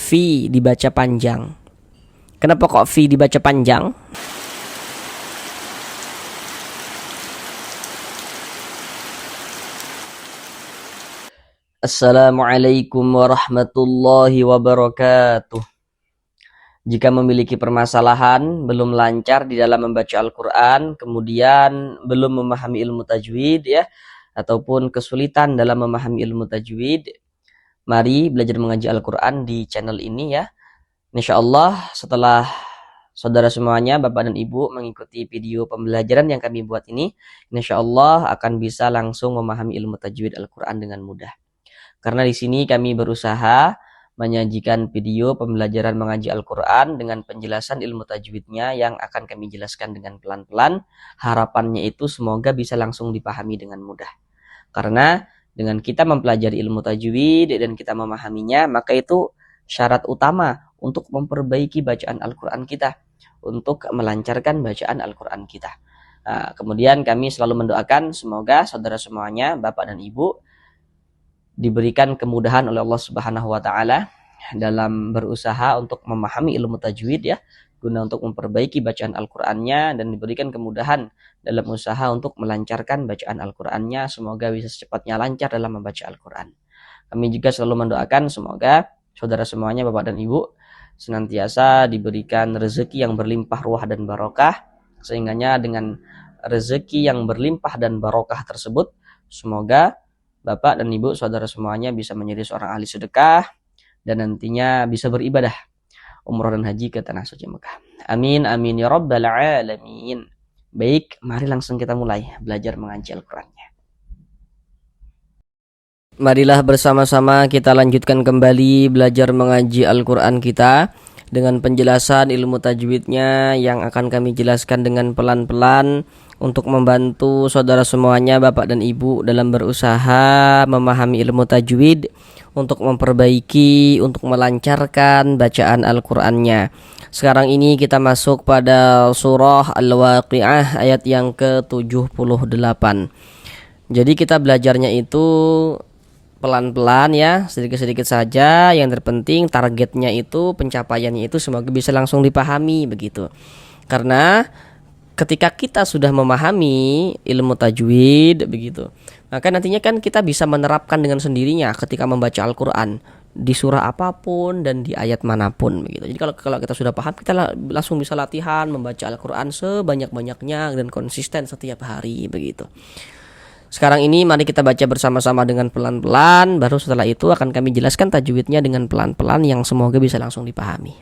fi dibaca panjang? Kenapa kok fi dibaca panjang? Assalamualaikum warahmatullahi wabarakatuh. Jika memiliki permasalahan, belum lancar di dalam membaca Al-Quran, kemudian belum memahami ilmu tajwid ya, ataupun kesulitan dalam memahami ilmu tajwid, mari belajar mengaji Al-Quran di channel ini ya. Insyaallah setelah saudara semuanya, Bapak dan Ibu mengikuti video pembelajaran yang kami buat ini, insyaallah akan bisa langsung memahami ilmu tajwid Al-Quran dengan mudah. Karena di sini kami berusaha menyajikan video pembelajaran mengaji Al-Quran dengan penjelasan ilmu tajwidnya yang akan kami jelaskan dengan pelan-pelan. Harapannya itu semoga bisa langsung dipahami dengan mudah. Karena dengan kita mempelajari ilmu tajwid dan kita memahaminya, maka itu syarat utama untuk memperbaiki bacaan Al-Quran kita, untuk melancarkan bacaan Al-Quran kita. Nah, kemudian kami selalu mendoakan semoga saudara semuanya, Bapak dan Ibu, diberikan kemudahan oleh Allah Subhanahu wa taala dalam berusaha untuk memahami ilmu tajwid ya, guna untuk memperbaiki bacaan Al-Qur'annya, dan diberikan kemudahan dalam usaha untuk melancarkan bacaan Al-Qur'annya. Semoga bisa secepatnya lancar dalam membaca Al-Qur'an. Kami juga selalu mendoakan semoga saudara semuanya, Bapak dan Ibu, senantiasa diberikan rezeki yang berlimpah ruah dan barokah, sehingga dengan rezeki yang berlimpah dan barokah tersebut, semoga Bapak dan Ibu saudara semuanya bisa menjadi seorang ahli sedekah dan nantinya bisa beribadah umroh dan haji ke tanah suci Mekah. Amin amin ya rabbal alamin. Baik, mari langsung kita mulai belajar mengaji Al-Qur'annya. Marilah bersama-sama kita lanjutkan kembali belajar mengaji Al-Qur'an kita dengan penjelasan ilmu tajwidnya yang akan kami jelaskan dengan pelan-pelan untuk membantu saudara semuanya, Bapak dan Ibu, dalam berusaha memahami ilmu tajwid, untuk memperbaiki, untuk melancarkan bacaan Al-Qur'annya. Sekarang ini kita masuk pada surah Al-Waqi'ah ayat yang ke-78. Jadi kita belajarnya itu pelan-pelan ya, sedikit-sedikit saja. Yang terpenting targetnya itu, pencapaiannya itu semoga bisa langsung dipahami begitu. Karena ketika kita sudah memahami ilmu tajwid begitu, maka nantinya kan kita bisa menerapkan dengan sendirinya ketika membaca Al-Qur'an di surah apapun dan di ayat manapun begitu. Jadi kalau kita sudah paham, kita langsung bisa latihan membaca Al-Qur'an sebanyak-banyaknya dan konsisten setiap hari begitu. Sekarang ini mari kita baca bersama-sama dengan pelan-pelan, baru setelah itu akan kami jelaskan tajwidnya dengan pelan-pelan yang semoga bisa langsung dipahami.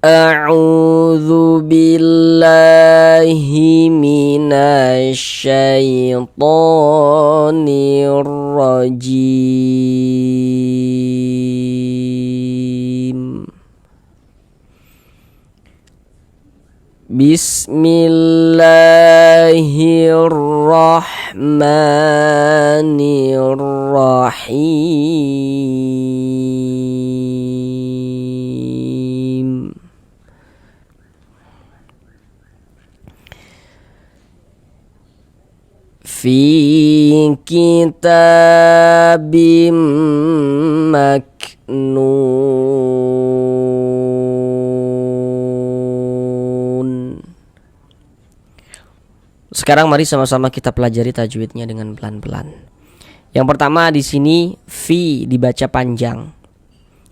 A'udzu billahi minasy syaithanir rajim. Bismillahirrahmanirrahim. Fi kitabim maknun. Sekarang mari sama-sama kita pelajari tajwidnya dengan pelan-pelan. Yang pertama di sini fi dibaca panjang.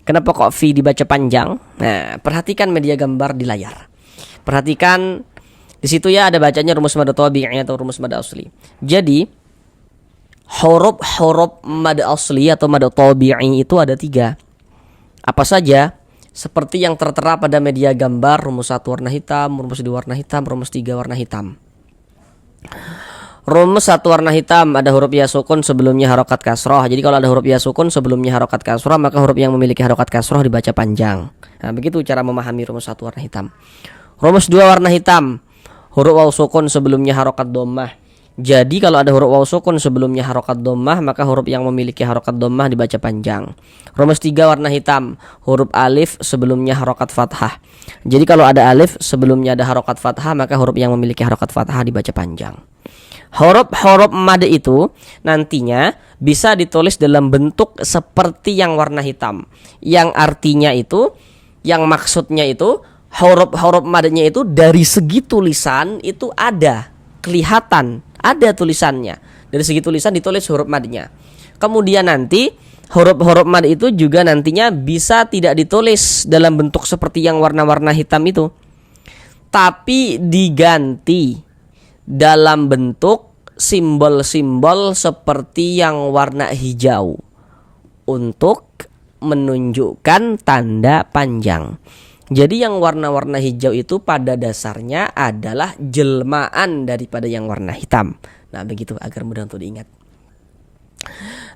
Kenapa kok fi dibaca panjang? Nah, perhatikan media gambar di layar. Perhatikan di situ ya, ada bacanya rumus mad tabi'i atau rumus mad asli. Jadi huruf mad asli atau mad tabi'i itu ada 3. Apa saja? Seperti yang tertera pada media gambar, rumus 1 warna hitam, rumus 2 warna hitam, rumus 3 warna hitam. Rumus 1 warna hitam ada huruf ya sukun sebelumnya harokat kasroh. Jadi kalau ada huruf ya sukun sebelumnya harokat kasroh, maka huruf yang memiliki harokat kasroh dibaca panjang. Nah, begitu cara memahami rumus 1 warna hitam. Rumus 2 warna hitam, huruf waw sukun sebelumnya harokat dhammah. Jadi kalau ada huruf waw sukun sebelumnya harokat dhammah, maka huruf yang memiliki harokat dhammah dibaca panjang. Rumus 3 warna hitam, huruf alif sebelumnya harokat fathah. Jadi kalau ada alif sebelumnya ada harokat fathah, maka huruf yang memiliki harokat fathah dibaca panjang. Huruf-huruf mad itu nantinya bisa ditulis dalam bentuk seperti yang warna hitam. Yang artinya itu, yang maksudnya itu huruf-huruf madnya itu dari segi tulisan itu ada, kelihatan, ada tulisannya. Dari segi tulisan ditulis huruf madnya. Kemudian nanti huruf-huruf mad itu juga nantinya bisa tidak ditulis dalam bentuk seperti yang warna-warna hitam itu, tapi diganti dalam bentuk simbol-simbol seperti yang warna hijau untuk menunjukkan tanda panjang. Jadi yang warna-warna hijau itu pada dasarnya adalah jelmaan daripada yang warna hitam. Nah, begitu agar mudah untuk diingat.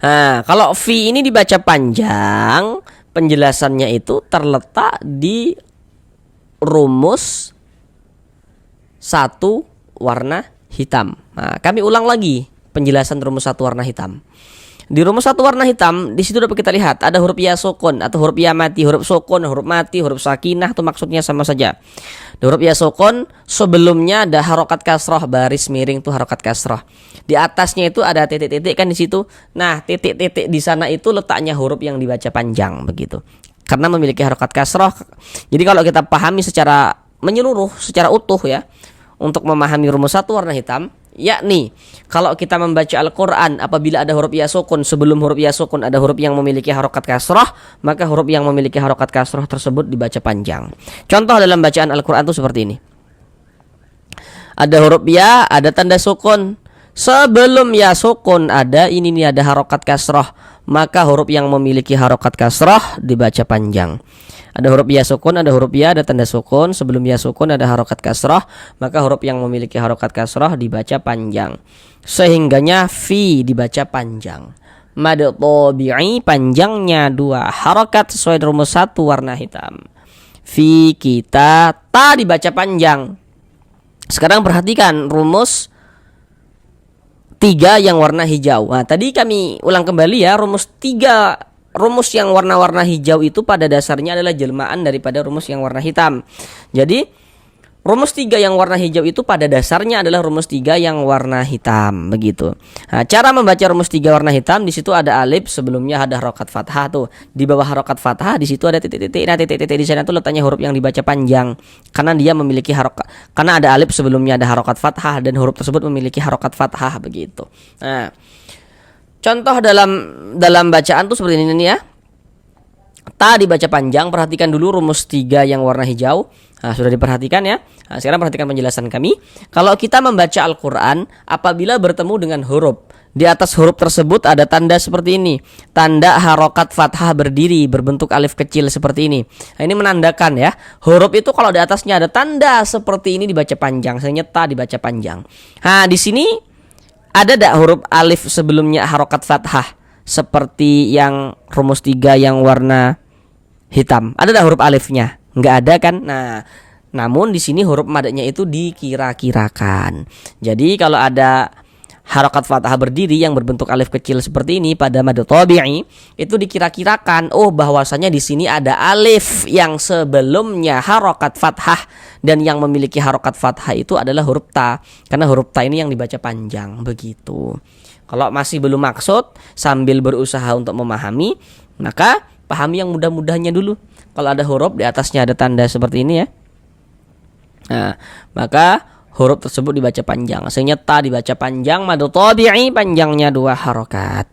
Nah, kalau fi ini dibaca panjang, penjelasannya itu terletak di rumus satu warna hitam. Nah, kami ulang lagi penjelasan rumus satu warna hitam. Di rumus satu warna hitam, di situ dapat kita lihat ada huruf ya sukun atau huruf ya mati, huruf sukun, huruf mati, huruf sakinah itu maksudnya sama saja. Di huruf ya sukun sebelumnya ada harokat kasroh, baris miring itu harokat kasroh. Di atasnya itu ada titik-titik kan di situ. Nah, titik-titik di sana itu letaknya huruf yang dibaca panjang begitu. Karena memiliki harokat kasroh. Jadi kalau kita pahami secara menyeluruh, secara utuh ya, untuk memahami rumus satu warna hitam, yakni kalau kita membaca Al-Quran apabila ada huruf ya sukun, sebelum huruf ya sukun ada huruf yang memiliki harokat kasroh, maka huruf yang memiliki harokat kasroh tersebut dibaca panjang. Contoh dalam bacaan Al-Quran itu seperti ini. Ada huruf ya, ada tanda sukun. Sebelum ya sukun ada ini nih, ada harokat kasroh, maka huruf yang memiliki harokat kasroh dibaca panjang. Ada huruf ya sukun, ada huruf ya, ada tanda sukun. Sebelum ya sukun ada harokat kasroh, maka huruf yang memiliki harokat kasroh dibaca panjang. Sehingganya fi dibaca panjang. Mad tabi'i panjangnya 2 harokat sesuai rumus 1 warna hitam. Fi kita ta dibaca panjang. Sekarang perhatikan rumus 3 yang warna hijau. Nah, tadi kami ulang kembali ya, rumus yang warna-warna hijau itu pada dasarnya adalah jelmaan daripada rumus yang warna hitam. Jadi rumus 3 yang warna hijau itu pada dasarnya adalah rumus 3 yang warna hitam begitu. Nah, cara membaca rumus 3 warna hitam, di situ ada alif, sebelumnya ada harokat fathah tuh. Di bawah harokat fathah di situ ada titik-titik. Nah, titik-titik di sana tuh letaknya huruf yang dibaca panjang karena dia memiliki harokat. Karena ada alif sebelumnya ada harokat fathah dan huruf tersebut memiliki harokat fathah begitu. Nah, contoh dalam bacaan tuh seperti ini nih ya. Ta dibaca panjang, perhatikan dulu rumus 3 yang warna hijau. Nah, sudah diperhatikan ya. Nah, sekarang perhatikan penjelasan kami. Kalau kita membaca Al-Quran, apabila bertemu dengan huruf, di atas huruf tersebut ada tanda seperti ini. Tanda harokat fathah berdiri, berbentuk alif kecil seperti ini. Nah, ini menandakan ya, huruf itu kalau di atasnya ada tanda seperti ini dibaca panjang. Misalnya ta dibaca panjang. Nah, di sini ada tak huruf alif sebelumnya harokat fathah seperti yang rumus 3 yang warna hitam? Ada tak huruf alifnya? Nggak ada kan? Nah, namun di sini huruf madnya itu dikira-kirakan. Jadi kalau ada harokat fathah berdiri yang berbentuk alif kecil seperti ini pada mad tabi'i, itu dikira-kirakan, oh bahwasanya di sini ada alif yang sebelumnya harokat fathah, dan yang memiliki harokat fathah itu adalah huruf ta, karena huruf ta ini yang dibaca panjang begitu. Kalau masih belum maksud sambil berusaha untuk memahami, maka pahami yang mudah-mudahnya dulu. Kalau ada huruf di atasnya ada tanda seperti ini ya, nah maka huruf tersebut dibaca panjang. Misalnya ta dibaca panjang, mad tabi'i panjangnya 2 harokat.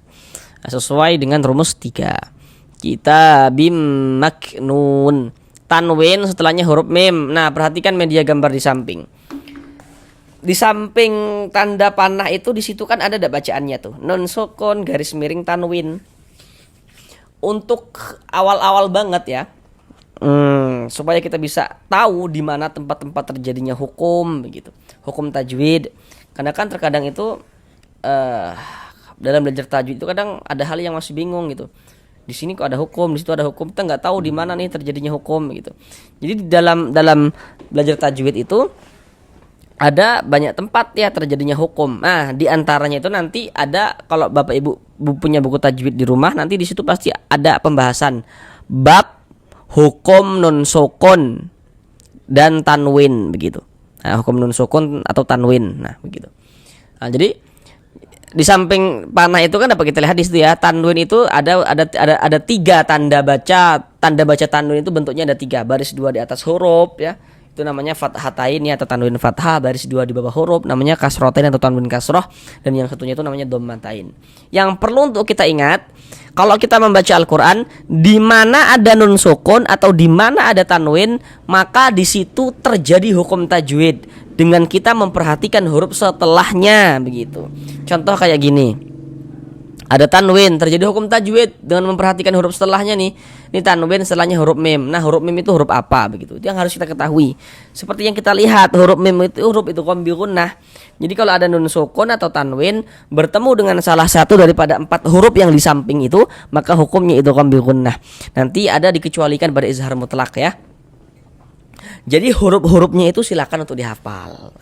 Sesuai dengan rumus 3. Kitabim maknun. Tanwin setelahnya huruf mim. Nah, perhatikan media gambar di samping. Di samping tanda panah itu di situ kan ada bacaannya tuh. Nun sukun garis miring tanwin. Untuk awal-awal banget ya. Supaya kita bisa tahu di mana tempat-tempat terjadinya hukum begitu, hukum tajwid. Karena kan terkadang itu dalam belajar tajwid itu kadang ada hal yang masih bingung gitu. Di sini kok ada hukum, di situ ada hukum, kita nggak tahu di mana nih terjadinya hukum gitu. Jadi dalam belajar tajwid itu ada banyak tempat ya terjadinya hukum. Nah, di antaranya itu nanti ada, kalau Bapak Ibu punya buku tajwid di rumah, nanti di situ pasti ada pembahasan bab hukum nun sukun dan tanwin begitu. Nah, hukum nun sukun atau tanwin. Nah, begitu. Nah, jadi di samping panah itu kan dapat kita lihat di situ ya, tanwin itu ada tiga tanda baca. Tanda baca tanwin itu bentuknya ada tiga, baris dua di atas huruf ya. Itu namanya fathatain ya, atau tanwin fathah, baris dua di bawah huruf namanya kasrotain atau tanwin kasroh, dan yang satunya itu namanya dhammatain. Yang perlu untuk kita ingat, kalau kita membaca Al-Qur'an di mana ada nun sukun atau di mana ada tanwin, maka di situ terjadi hukum tajwid dengan kita memperhatikan huruf setelahnya begitu. Contoh kayak gini. Ada tanwin, terjadi hukum tajwid dengan memperhatikan huruf setelahnya nih. Ini tanwin setelahnya huruf mim. Nah, huruf mim itu huruf apa begitu? Itu yang harus kita ketahui. Seperti yang kita lihat, huruf mim itu huruf itu idgham bi gunnah. Jadi kalau ada nun sukun atau tanwin bertemu dengan salah satu daripada 4 huruf yang di samping itu, maka hukumnya idgham bi gunnah. Nanti ada dikecualikan pada izhar mutlak ya. Jadi huruf-hurufnya itu silakan untuk dihafal.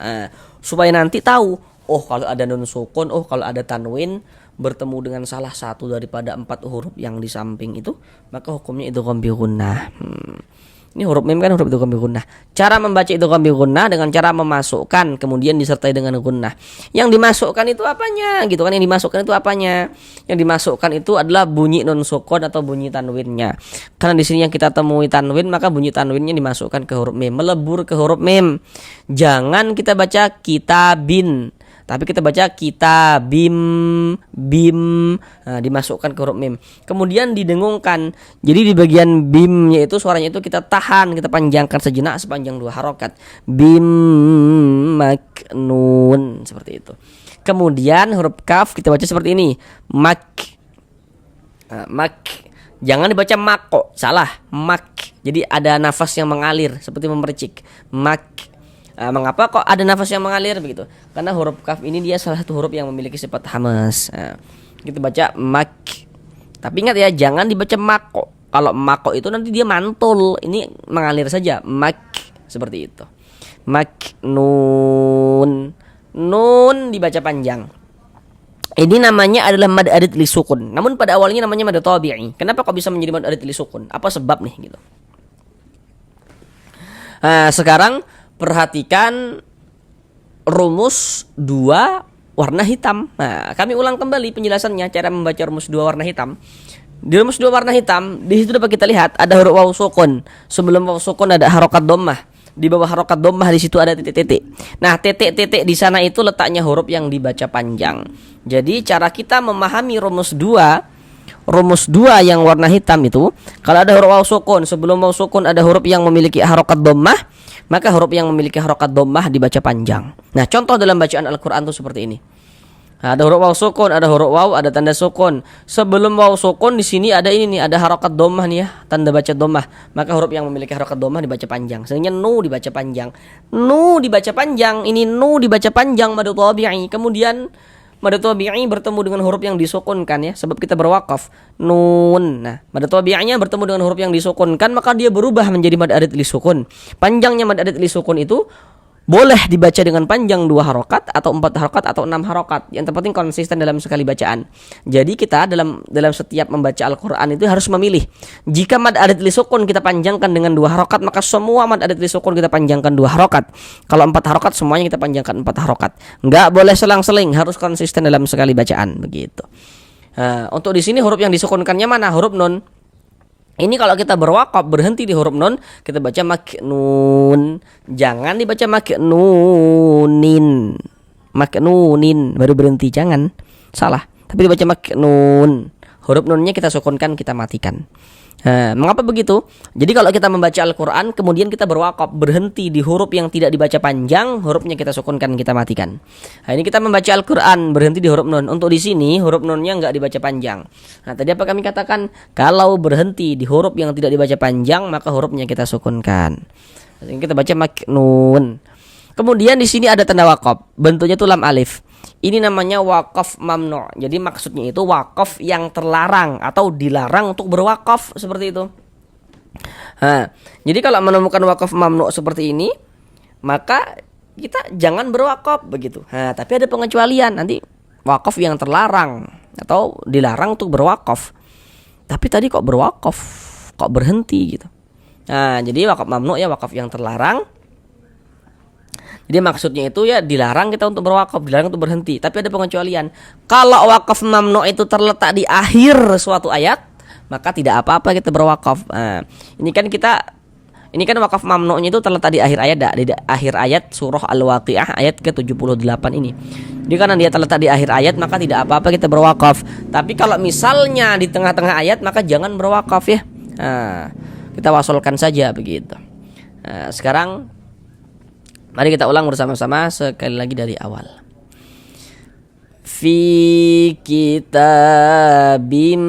Supaya nanti tahu, oh kalau ada nun sukun, oh kalau ada tanwin bertemu dengan salah satu daripada 4 huruf yang di samping itu, maka hukumnya idgham bi gunnah. Ini huruf mim kan huruf idgham bi gunnah. Cara membaca idgham bi gunnah dengan cara memasukkan kemudian disertai dengan gunnah. Yang dimasukkan itu apanya? Gitu kan, yang dimasukkan itu apanya? Yang dimasukkan itu adalah bunyi nun sukun atau bunyi tanwinnya. Karena di sini yang kita temui tanwin, maka bunyi tanwinnya dimasukkan ke huruf mim, melebur ke huruf mim. Jangan kita baca kitabin, tapi kita baca kitabim, bim, dimasukkan ke huruf mim. Kemudian didengungkan. Jadi di bagian bimnya itu suaranya itu kita tahan, kita panjangkan sejenak sepanjang 2 harokat. Bim maknun, seperti itu. Kemudian huruf kaf kita baca seperti ini, mak. Mak. Jangan dibaca mako, salah, mak. Jadi ada nafas yang mengalir seperti memercik. Mak. Mengapa kok ada nafas yang mengalir begitu? Karena huruf kaf ini dia salah satu huruf yang memiliki sifat hamas. Kita baca mak. Tapi ingat ya, jangan dibaca mako. Kalau mako itu nanti dia mantul. Ini mengalir saja. Mak, seperti itu. Mak nun. Nun dibaca panjang. Ini namanya adalah mad arid li sukun. Namun pada awalnya namanya mad tabi'i. Kenapa kok bisa menjadi mad arid li sukun? Apa sebab nih gitu? Sekarang perhatikan rumus 2 warna hitam. Nah, kami ulang kembali penjelasannya cara membaca rumus 2 warna hitam. Di rumus 2 warna hitam, di situ dapat kita lihat ada huruf waw sukun. Sebelum waw sukun ada harokat dhammah. Di bawah harokat dhammah di situ ada titik-titik. Nah, titik-titik di sana itu letaknya huruf yang dibaca panjang. Jadi cara kita memahami rumus 2 yang warna hitam itu, kalau ada huruf waw sukun, sebelum waw sukun ada huruf yang memiliki harokat dhammah, maka huruf yang memiliki harokat dhammah dibaca panjang. Nah, contoh dalam bacaan Al-Qur'an itu seperti ini. Nah, ada huruf waw sukun, ada huruf waw, ada tanda sukun. Sebelum waw sukun di sini ada ini nih, ada harokat dhammah nih ya, tanda baca dhammah. Maka huruf yang memiliki harokat dhammah dibaca panjang. Sebenarnya nu dibaca panjang. Nu dibaca panjang, ini nu dibaca panjang mad tabi'i. Kemudian mad tabi'i bertemu dengan huruf yang disukunkan ya, sebab kita berwakaf nun. Nah, mad tabi'inya bertemu dengan huruf yang disukunkan, maka dia berubah menjadi mad arid li sukun. Panjangnya mad arid li sukun itu boleh dibaca dengan panjang 2 harokat atau 4 harokat atau 6 harokat. Yang terpenting konsisten dalam sekali bacaan. Jadi kita dalam setiap membaca Al-Qur'an itu harus memilih. Jika mad arid li sukun kita panjangkan dengan 2 harokat, maka semua mad arid li sukun kita panjangkan 2 harokat. Kalau 4 harokat semuanya kita panjangkan 4 harokat. Enggak boleh selang-seling, harus konsisten dalam sekali bacaan begitu. Nah, untuk di sini huruf yang disukunkannya mana? Huruf nun. Ini kalau kita berwakaf berhenti di huruf nun, kita baca maknun. Jangan dibaca maknunin. Maknunin baru berhenti, jangan. Salah. Tapi dibaca maknun. Huruf nunnya kita sukunkan, kita matikan. Mengapa begitu? Jadi kalau kita membaca Al-Qur'an kemudian kita berwakaf berhenti di huruf yang tidak dibaca panjang, hurufnya kita sukunkan, kita matikan. Nah, ini kita membaca Al-Qur'an berhenti di huruf nun. Untuk di sini huruf nunnya enggak dibaca panjang. Nah, tadi apa kami katakan? Kalau berhenti di huruf yang tidak dibaca panjang, maka hurufnya kita sukunkan. Jadi kita baca maknun. Kemudian di sini ada tanda wakaf, bentuknya itu lam alif. Ini namanya wakaf mamnu'. Jadi maksudnya itu wakaf yang terlarang atau dilarang untuk berwakaf seperti itu. Jadi kalau menemukan wakaf mamnu' seperti ini, maka kita jangan berwakaf begitu. Tapi ada pengecualian, nanti wakaf yang terlarang atau dilarang untuk berwakaf. Tapi tadi kok berwakaf, kok berhenti gitu. Jadi wakaf mamnu' ya wakaf yang terlarang. Jadi maksudnya itu ya dilarang kita untuk berwakaf, dilarang untuk berhenti. Tapi ada pengecualian. Kalau wakaf mamnu itu terletak di akhir suatu ayat, maka tidak apa-apa kita berwakaf. Nah, ini kan wakaf mamnu'nya itu terletak di akhir ayat, di akhir ayat surah Al-Waqiah ayat ke-78 ini. Jadi karena dia terletak di akhir ayat, maka tidak apa-apa kita berwakaf. Tapi kalau misalnya di tengah-tengah ayat, maka jangan berwakaf ya. Nah, kita wasolkan saja begitu. Nah, sekarang mari kita ulang bersama-sama sekali lagi dari awal. Fi kitabim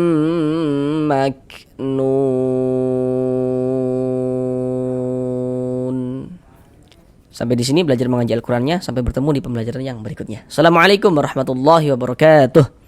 maknun. Sampai di sini belajar mengaji Al-Qur'annya. Sampai bertemu di pembelajaran yang berikutnya. Assalamualaikum warahmatullahi wabarakatuh.